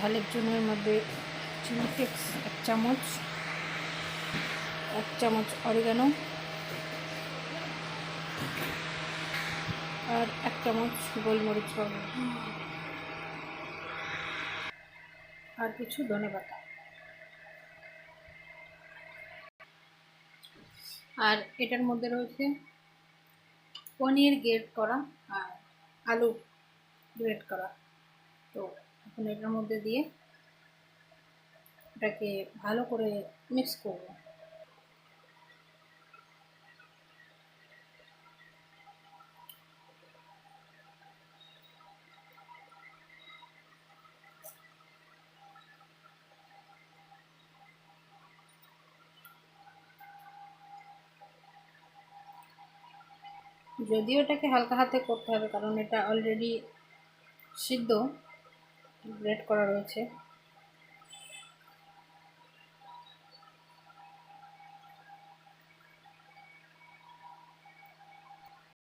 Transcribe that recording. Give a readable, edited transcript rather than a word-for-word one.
ঝালের জন্য এর মধ্যে চিলি ফ্লেক্স 1 চামচ, 1 চামচ অরিগানো আর 1 চামচ গোলমরিচ পাউডার আর কিছু ধনেপাতা। আর এটার মধ্যে রয়েছে পনির গ্রেট করা আর আলু গ্রেট করা। তো এখন এটার মধ্যে দিয়ে এটাকে ভালো করে মিক্স করব। যদিও এটাকে হালকা হাতে করতে হবে কারণ এটা অলরেডি সিদ্ধ গ্রেট করা রয়েছে।